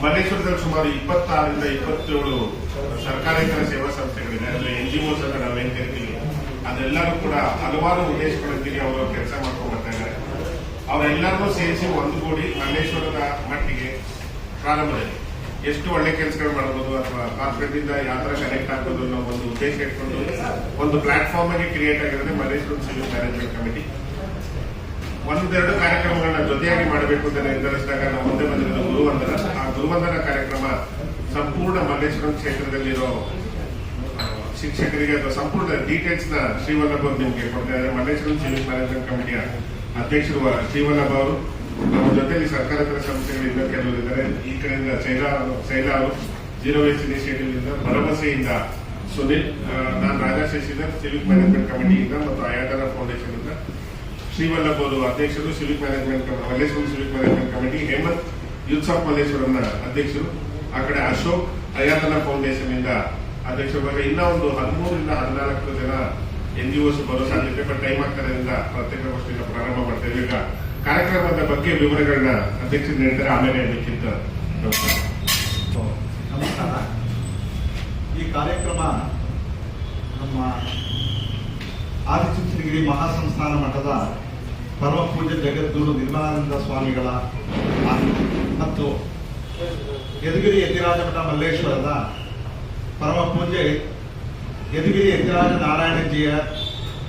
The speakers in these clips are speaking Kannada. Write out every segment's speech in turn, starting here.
ಮಲ್ಲೇಶ್ವರದಲ್ಲಿ ಸುಮಾರು 26ರಿಂದ 27 ಸರ್ಕಾರೇತರ ಸೇವಾ ಸಂಸ್ಥೆಗಳಿದೆ. ಅಂದ್ರೆ NGOs ಅಂತ ನಾವೇನ್ ಕರಿತೀವಿ, ಅದೆಲ್ಲರೂ ಕೂಡ ಹಲವಾರು ಉದ್ದೇಶಗಳೊಂದಿಗೆ ಅವರು ಕೆಲಸ ಮಾಡ್ಕೊಂಡು ಬರ್ತಾ ಇದ್ದಾರೆ. ಅವರೆಲ್ಲರನ್ನೂ ಸೇರಿಸಿ ಒಂದುಗೂಡಿ ಮಲ್ಲೇಶ್ವರದ ಮಟ್ಟಿಗೆ ಪ್ರಾರಂಭದಲ್ಲಿ ಎಷ್ಟು ಒಳ್ಳೆ ಕೆಲಸಗಳು ಮಾಡಬಹುದು ಅಥವಾ ಕಾರ್ಪೊರೇಟ್ ಇಂದ ಯಾವ ತರ ಕನೆಕ್ಟ್ ಆಗ್ಬೋದು ಅನ್ನೋ ಒಂದು ಉದ್ದೇಶ ಇಟ್ಕೊಂಡು ಒಂದು ಪ್ಲಾಟ್ಫಾರ್ಮ್ ಆಗಿ ಕ್ರಿಯೇಟ್ ಆಗಿರೋದೇ ಮಲ್ಲೇಶ್ವರ ಸಿವಿಲ್ ಮ್ಯಾನೇಜ್ಮೆಂಟ್ ಕಮಿಟಿ. ಒಂದೆರಡು ಕಾರ್ಯಕ್ರಮಗಳನ್ನ ಜೊತೆಯಾಗಿ ಮಾಡಬೇಕು ಅಂತ ನಿರ್ಧರಿಸಿದಾಗ ನಾವು ಮುಂದೆ ಬಂದಿರೋದು ಗುರುವಂದನ. ಆ ಗುರುವಂದನ ಕಾರ್ಯಕ್ರಮ ಸಂಪೂರ್ಣ ಮಲ್ಲೇಶ್ವರಂ ಕ್ಷೇತ್ರದಲ್ಲಿರೋ ಶಿಕ್ಷಕರಿಗೆ ಅಥವಾ ಸಂಪೂರ್ಣ ಡೀಟೇಲ್ಸ್ ನ ಶ್ರೀವಲ್ಲಭ ಅವರು ನಿಮಗೆ ಕೊಡ್ತಾ ಇದ್ದಾರೆ. ಮಲ್ಲೇಶ್ವರಂ ಸಿವಿಲ್ ಮ್ಯಾನೇಜ್ಮೆಂಟ್ ಕಮಿಟಿಯ ಅಧ್ಯಕ್ಷರು ಶ್ರೀವಲ್ಲಭ ಅವರು, ನಮ್ಮ ಜೊತೆಯಲ್ಲಿ ಸರ್ಕಾರೇತರ ಸಂಸ್ಥೆಗಳಿಂದ ಕೆಲವರಿದ್ದಾರೆ. ಈ ಕಡೆಯಿಂದ ಶೈಲಾ ಅವರು, ಜೀರೋ ವೇಸ್ಟ್ ಇನಿಷಿಯೇಟಿವ್ ಇಂದ, ಭರವಸೆಯಿಂದ ಸುನಿಲ್, ನಾನು ರಾಜಾ ಶಶಿಧರ್ ಸಿವಿಲ್ ಮ್ಯಾನೇಜ್ಮೆಂಟ್ ಕಮಿಟಿಯಿಂದ ಮತ್ತು ಅಯಾದಾರ ಫೌಂಡೇಶನ್ ಇಂದ ಶ್ರೀವಲ್ಲಭ ಅವರು ಅಧ್ಯಕ್ಷರು, civil management Malleshwaram civil management committee, Hemanth youths of ಮಲ್ಲೇಶ್ವರಂನ ಅಧ್ಯಕ್ಷರು, ಆ ಕಡೆ ಅಶೋಕ್ ಅಯಾತನ ಫೌಂಡೇಶನ್ ಇಂದ ಅಧ್ಯಕ್ಷರು. ಇನ್ನೂ ಒಂದು 13ರಿಂದ 14 ಜನ NGOs ಬರೋ ಸಾಧ್ಯತೆ, ಬಟ್ ಟೈಮ್ ಆಗ್ತಾರಿಂದ ಪ್ರತ್ಯೇಕಗೋಷ್ಠಿಯಿಂದ ಪ್ರಾರಂಭ ಮಾಡ್ತೇವೆ. ಈಗ ಕಾರ್ಯಕ್ರಮದ ಬಗ್ಗೆ ವಿವರಗಳನ್ನ ಅಧ್ಯಕ್ಷರು ನೀಡ್ತಾರೆ, ಆಮೇಲೆ ಅದಕ್ಕಿಂತ ನಮಸ್ಕಾರ. ಈ ಕಾರ್ಯಕ್ರಮ ನಮ್ಮ ಆದಿಚುಂಚನಗಿರಿ ಮಹಾಸಂಸ್ಥಾನ ಮಠದ ಪರಮ ಪೂಜ್ಯ ಜಗದ್ಗುರು ನಿರ್ಮಲಾನಂದ ಸ್ವಾಮಿಗಳ ಮತ್ತು ಯದುಗಿರಿ ಯತಿರಾಜ ಮಠ ಮಲ್ಲೇಶ್ವರದ ಪರಮ ಪೂಜ್ಯ ಯದುಗಿರಿ ಯತಿರಾಜ ನಾರಾಯಣಜಿಯ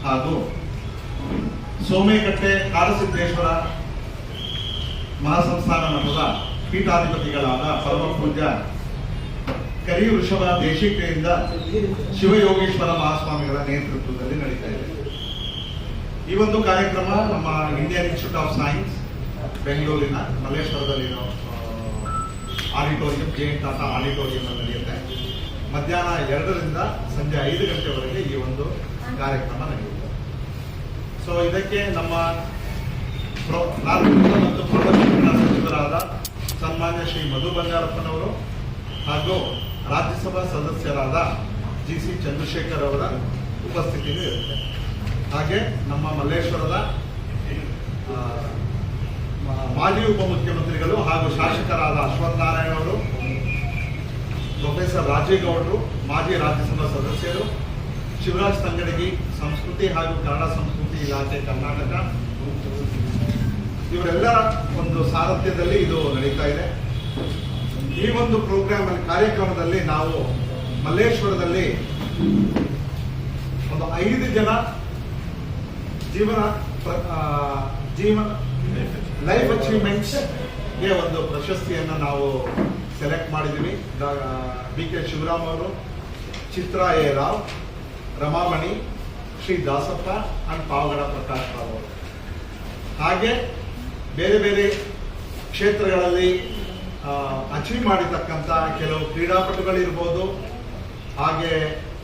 ಹಾಗೂ ಸೋಮೇಕಟ್ಟೆ ಕಾಡಸಿದ್ದೇಶ್ವರ ಮಹಾಸಂಸ್ಥಾನ ಮಠದ ಪೀಠಾಧಿಪತಿಗಳಾದ ಪರಮ ಪೂಜ್ಯ ಕರಿ ವೃಷಭ ದೇಶಿಕೆಯಿಂದ ಶಿವಯೋಗೇಶ್ವರ ಮಹಾಸ್ವಾಮಿಗಳ ನೇತೃತ್ವದಲ್ಲಿ ನಡೀತಾ ಇದೆ. ಈ ಒಂದು ಕಾರ್ಯಕ್ರಮ ನಮ್ಮ ಇಂಡಿಯನ್ ಇನ್ಸ್ಟಿಟ್ಯೂಟ್ ಆಫ್ ಸೈನ್ಸ್ ಬೆಂಗಳೂರಿನ ಮಲ್ಲೇಶ್ವರದಲ್ಲಿರೋ ಆಡಿಟೋರಿಯಂ, ಜೈನ್ ಟಾಟಾ ಆಡಿಟೋರಿಯಂ ನಡೆಯುತ್ತೆ. ಮಧ್ಯಾಹ್ನ 2ರಿಂದ ಸಂಜೆ 5 ಗಂಟೆವರೆಗೆ ಈ ಒಂದು ಕಾರ್ಯಕ್ರಮ ನಡೆಯುತ್ತೆ. ಸೊ ಇದಕ್ಕೆ ನಮ್ಮ ಪ್ರಾಥಮಿಕ ಮತ್ತು ಪ್ರೌಢಶಿಕ್ಷಣ ಸಚಿವರಾದ ಸನ್ಮಾನ್ಯ ಶ್ರೀ ಮಧು ಬಂಗಾರಪ್ಪನವರು ಹಾಗೂ ರಾಜ್ಯಸಭಾ ಸದಸ್ಯರಾದ GC ಚಂದ್ರಶೇಖರ್ ಅವರ ಉಪಸ್ಥಿತಿಯೂ ಇರುತ್ತೆ. ಹಾಗೆ ನಮ್ಮ ಮಲ್ಲೇಶ್ವರದ ಮಾಜಿ ಉಪಮುಖ್ಯಮಂತ್ರಿಗಳು ಹಾಗೂ ಶಾಸಕರಾದ ಅಶ್ವಥ್ ನಾರಾಯಣ ಅವರು, ಪ್ರೊಫೆಸರ್ ರಾಜೇಗೌಡರು, ಮಾಜಿ ರಾಜ್ಯಸಭಾ ಸದಸ್ಯರು, ಶಿವರಾಜ್ ತಂಗಡಗಿ, ಸಂಸ್ಕೃತಿ ಹಾಗೂ ಕನ್ನಡ ಸಂಸ್ಕೃತಿ ಇಲಾಖೆ ಕರ್ನಾಟಕ, ಇವರೆಲ್ಲರ ಒಂದು ಸಾರಥ್ಯದಲ್ಲಿ ಇದು ನಡೀತಾ ಇದೆ. ಈ ಒಂದು ಕಾರ್ಯಕ್ರಮದಲ್ಲಿ ನಾವು ಮಲ್ಲೇಶ್ವರದಲ್ಲಿ ಒಂದು 5 ಜನ ಲೈಫ್ ಅಚೀವ್ಮೆಂಟ್ಸ್ ಗೆ ಒಂದು ಪ್ರಶಸ್ತಿಯನ್ನು ನಾವು ಸೆಲೆಕ್ಟ್ ಮಾಡಿದ್ವಿ. BK ಶಿವರಾಮ್ ಅವರು, ಚಿತ್ರಾ A. ರಾವ್, ರಮಾಮಣಿ, ಶ್ರೀ ದಾಸಪ್ಪ ಅಂಡ್ ಪಾವಗಡ ಪ್ರಕಾಶ್ ರಾವ್ ಅವರು. ಹಾಗೆ ಬೇರೆ ಬೇರೆ ಕ್ಷೇತ್ರಗಳಲ್ಲಿ ಅಚೀವ್ ಮಾಡಿರ್ತಕ್ಕಂಥ ಕೆಲವು ಕ್ರೀಡಾಪಟುಗಳಿರ್ಬೋದು, ಹಾಗೆ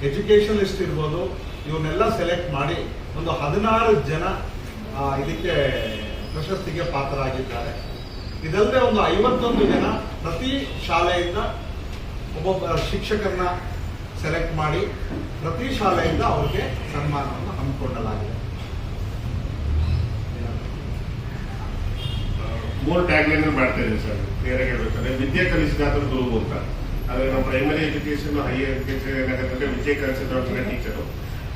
ಎಜುಕೇಷನಲಿಸ್ಟ್ ಇರ್ಬೋದು, ಇವನ್ನೆಲ್ಲ ಸೆಲೆಕ್ಟ್ ಮಾಡಿ ಒಂದು 16 ಜನ ಇದಕ್ಕೆ ಪ್ರಶಸ್ತಿಗೆ ಪಾತ್ರರಾಗಿದ್ದಾರೆ. ಇದಲ್ಲದೆ ಒಂದು 51 ಜನ ಪ್ರತಿ ಶಾಲೆಯಿಂದ ಒಬ್ಬೊಬ್ಬ ಶಿಕ್ಷಕರನ್ನ ಸೆಲೆಕ್ಟ್ ಮಾಡಿ ಪ್ರತಿ ಶಾಲೆಯಿಂದ ಅವರಿಗೆ ಸನ್ಮಾನವನ್ನು ಹಮ್ಮಿಕೊಳ್ಳಲಾಗಿದೆ. 3 ಟ್ಯಾಗ್ಲೈನ್ ಮಾಡ್ತಾ ಇದ್ದೀವಿ ಸರ್. ಕ್ಲಿಯರ್ ಆಗಿ ಹೇಳ್ಬೇಕಂದ್ರೆ ವಿದ್ಯೆ ಕಲಿಸಿದಾತ ಗುರು ಅಂತ. ಆದ್ರೆ ನಾವು ಪ್ರೈಮರಿ ಎಜುಕೇಶನ್, ಹೈಯರ್ ಎಜುಕೇಶನ್ ಏನಾಗುತ್ತೆ, ವಿದ್ಯೆ ಕಲಿಸಿದವ್ರ ಟೀಚರು.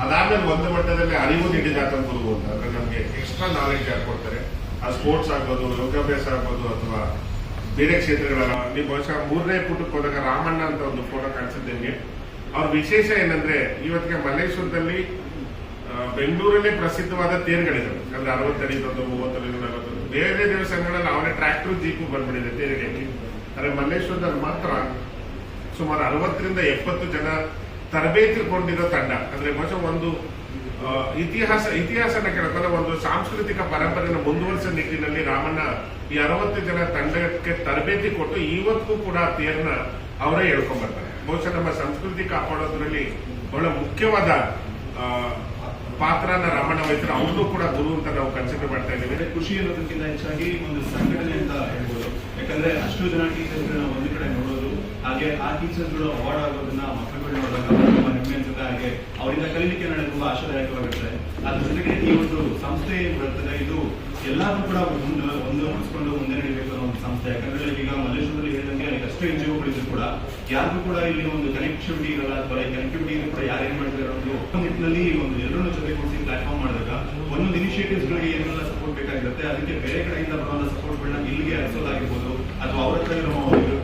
ಅದಾದ್ಮೇಲೆ ಒಂದು ಮಟ್ಟದಲ್ಲಿ ಅರಿವು ನೀಡಿದಾತ ಗುರು ಅಂತ. ಅಂದ್ರೆ ನಮ್ಗೆ ಎಕ್ಸ್ಟ್ರಾ ನಾಲೆಡ್ಜ್ ಯಾರು ಕೊಡ್ತಾರೆ, ಆ ಸ್ಪೋರ್ಟ್ಸ್ ಆಗ್ಬೋದು, ಯೋಗಾಭ್ಯಾಸ ಆಗ್ಬೋದು, ಅಥವಾ ಬೇರೆ ಕ್ಷೇತ್ರಗಳಲ್ಲ. ನೀವು ಬಹುಶಃ 3ನೇ ಪುಟಕ್ಕೆ ಹೋದಾಗ ರಾಮಣ್ಣ ಅಂತ ಒಂದು ಫೋಟೋ ಕಾಣಿಸುತ್ತೆ ನಿಮಗೆ. ಅವ್ರ ವಿಶೇಷ ಏನಂದ್ರೆ ಇವತ್ತಿಗೆ ಮಲ್ಲೇಶ್ವರದಲ್ಲಿ ಬೆಂಗಳೂರಲ್ಲೇ ಪ್ರಸಿದ್ಧವಾದ ತೇರುಗಳಿದ್ದಾವೆ. ಅಂದ್ರೆ 60 ಅಡಿ, 30 ಅಡಿ, 40. ಬೇರೆ ದೇವಸ್ಥಾನಗಳಲ್ಲಿ ಅವನೇ ಟ್ರ್ಯಾಕ್ಟರ್, ಜೀಪು ಬಂದ್ಬಿಟ್ಟಿದೆ ತೇರಿಗೆ. ಆದ್ರೆ ಮಲ್ಲೇಶ್ವರದಲ್ಲಿ ಮಾತ್ರ ಸುಮಾರು 60ರಿಂದ 70 ಜನ ತರಬೇತಿ ಕೊಂಡಿರೋ ತಂಡ. ಅಂದ್ರೆ ಬಹುಶಃ ಒಂದು ಇತಿಹಾಸನ ಕೇಳೋದಲ್ಲ, ಒಂದು ಸಾಂಸ್ಕೃತಿಕ ಪರಂಪರೆಯನ್ನು ಮುಂದುವರಿಸೋ ನಿಟ್ಟಿನಲ್ಲಿ ರಾಮಣ್ಣ ಈ 60 ಜನ ತಂಡಕ್ಕೆ ತರಬೇತಿ ಕೊಟ್ಟು ಇವತ್ತು ಕೂಡ ತೇರನ್ನ ಅವರೇ ಹೇಳ್ಕೊಂಡ್ ಬರ್ತಾರೆ. ಬಹುಶಃ ನಮ್ಮ ಸಂಸ್ಕೃತಿ ಕಾಪಾಡೋದ್ರಲ್ಲಿ ಬಹಳ ಮುಖ್ಯವಾದ ಪಾತ್ರನ ರಾಮಣ್ಣ ವಹಿಸಿದ್ರೆ ಅವ್ರನ್ನೂ ಕೂಡ ಗುರು ಅಂತ ನಾವು ಕನ್ಸಿಡರ್ ಮಾಡ್ತಾ ಇದ್ದೀವಿ. ಖುಷಿ ಅನ್ನೋದಕ್ಕಿಂತ ಹೆಚ್ಚಾಗಿ ಒಂದು ಸಂಘಟನೆ ಅಂತ ಹೇಳ್ಬೋದು. ಯಾಕಂದ್ರೆ ಅಷ್ಟು ಜನ ಟೀಚರ್ಸ್ಗಳನ್ನ ಒಂದು ಕಡೆ ನೋಡೋದು, ಹಾಗೆ ಆ ಟೀಚರ್ಸ್ಗಳು ಅವಾರ್ಡ್ ಆಗೋದನ್ನ ಮಕ್ಕಳುಗಳು ನೋಡಿದಾಗ ತುಂಬಾ ಹೆಮ್ಮೆ ಅನ್ಸುತ್ತೆ. ಹಾಗೆ ಅವರಿಂದ ಕಲಿಲಿಕ್ಕೆ ನನಗೆ ತುಂಬಾ ಆಶಾದಾಯಕವಾಗಿರುತ್ತೆ. ಅದ್ರ ಜೊತೆಗೆ ಈ ಒಂದು ಸಂಸ್ಥೆ ಬರ್ತದೆ, ಇದು ಎಲ್ಲರೂ ಕೂಡ ಒಂದು ಮುಗಿಸ್ಕೊಂಡು ಮುಂದೆ ನಡೀಬೇಕು ಅನ್ನೋ ಒಂದು ಸಂಸ್ಥೆ. ಯಾಕಂದ್ರೆ ಈಗ ಮಲ್ಲೇಶ್ವರದಲ್ಲಿ ಹೇಳಿದಂಗೆ ಸಾಕಷ್ಟು NGOಗಳಿದ್ರು ಕೂಡ ಯಾರಿಗೂ ಕೂಡ ಇಲ್ಲಿ ಒಂದು ಕನೆಕ್ಟಿವಿಟಿ ಇರಲ್ಲ, ಅಥವಾ ಕನೆಕ್ಟಿವಿಟಿ ಕೂಡ ಯಾರು ಏನ್ ಮಾಡ್ತಾರೆ ಒಂದು ನಿಟ್ಟಿನಲ್ಲಿ ಒಂದು ಎಲ್ಲರನ್ನು ಜೊತೆಗೂಡಿಸಿ ಪ್ಲಾಟ್ಫಾರ್ಮ್ ಮಾಡಿದಾಗ ಒಂದೊಂದು ಇನಿಷಿಯೇಟಿವ್ಸ್ ಗಳಿಗೆ ಏನೆಲ್ಲ ಸಪೋರ್ಟ್ ಬೇಕಾಗಿರುತ್ತೆ, ಅದಕ್ಕೆ ಬೇರೆ ಕಡೆಯಿಂದ ಬರುವಂತ ಸಪೋರ್ಟ್ಗಳನ್ನ ಇಲ್ಲಿಗೆ ಹರಿಸೋದಾಗಿರ್ಬೋದು, ಅಥವಾ ಅವ್ರ ಹತ್ರ ಇರೋ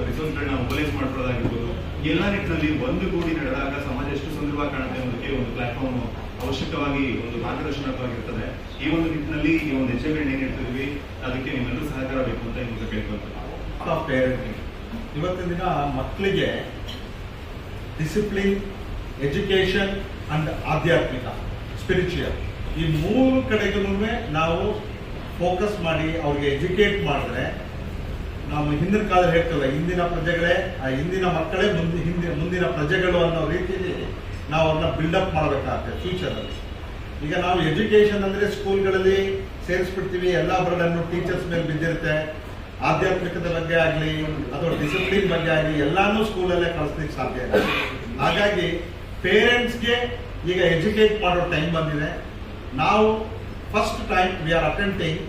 ರಿಸೋರ್ಸ್ ಗಳನ್ನ ಮೊಬಲೈಸ್ ಮಾಡ್ಕೊಳ್ಳೋದಾಗಿರ್ಬೋದು. ಎಲ್ಲ ನಿಟ್ಟಿನಲ್ಲಿ ಒಂದುಗೂಡಿ ನಡೆದಾಗ ಸಮಾಜ ಎಷ್ಟು ಸುಂದರವಾಗಿ ಕಾಣುತ್ತೆ ಅನ್ನೋದಕ್ಕೆ ಒಂದು ಪ್ಲಾಟ್ಫಾರ್ಮ್ ಅವಶ್ಯಕವಾಗಿ ಒಂದು ಮಾರ್ಗದರ್ಶನವಾಗಿರ್ತದೆ. ಈ ಒಂದು ನಿಟ್ಟಿನಲ್ಲಿ ಈ ಒಂದು ಹೆಜ್ಜೆಗಳನ್ನ ಏನ್ ಹೇಳ್ತಿದ್ವಿ ಅದಕ್ಕೆ ನಿಮ್ಮೆಲ್ಲರೂ ಸಹಕಾರ ಬೇಕು ಅಂತ ನಿಮಗೆ ಕೇಳ್ಕೊಳ್ತಾರೆ. ಪೇರೆಂಟಿಂಗ್ ಇವತ್ತಿನ ದಿನ ಮಕ್ಕಳಿಗೆ ಡಿಸಿಪ್ಲಿನ್, ಎಜುಕೇಶನ್ ಅಂಡ್ ಆಧ್ಯಾತ್ಮಿಕ, ಸ್ಪಿರಿಚುವಲ್, ಈ ಮೂರು ಕಡೆಗೂ ನಾವು ಫೋಕಸ್ ಮಾಡಿ ಅವ್ರಿಗೆ ಎಜುಕೇಟ್ ಮಾಡಿದ್ರೆ, ನಾವು ಹಿಂದಿನ ಕಾಲ ಹೇಳ್ತೇವೆ ಹಿಂದಿನ ಪ್ರಜೆಗಳೇ ಹಿಂದಿನ ಮಕ್ಕಳೇ ಮುಂದಿನ ಪ್ರಜೆಗಳು ಅನ್ನೋ ರೀತಿಯಲ್ಲಿ ನಾವು ಅವ್ರನ್ನ ಬಿಲ್ಡಪ್ ಮಾಡಬೇಕಾಗುತ್ತೆ ಫ್ಯೂಚರಲ್ಲಿ. ಈಗ ನಾವು ಎಜುಕೇಶನ್ ಅಂದ್ರೆ ಸ್ಕೂಲ್ಗಳಲ್ಲಿ ಸೇರಿಸ್ಬಿಡ್ತೀವಿ, ಎಲ್ಲ ಬರಡನ್ನು ಟೀಚರ್ಸ್ ಮೇಲೆ ಬಿದ್ದಿರುತ್ತೆ. ಆಧ್ಯಾತ್ಮಿಕದ ಬಗ್ಗೆ ಆಗಲಿ ಅಥವಾ ಡಿಸಿಪ್ಲಿನ್ ಬಗ್ಗೆ ಆಗಲಿ ಎಲ್ಲಾನು ಸ್ಕೂಲಲ್ಲೇ ಕಳಿಸ್ಲಿಕ್ಕೆ ಸಾಧ್ಯ ಇಲ್ಲ. ಹಾಗಾಗಿ ಪೇರೆಂಟ್ಸ್ಗೆ ಈಗ ಎಜುಕೇಟ್ ಮಾಡೋ ಟೈಮ್ ಬಂದಿದೆ. ನಾವು first time we are attending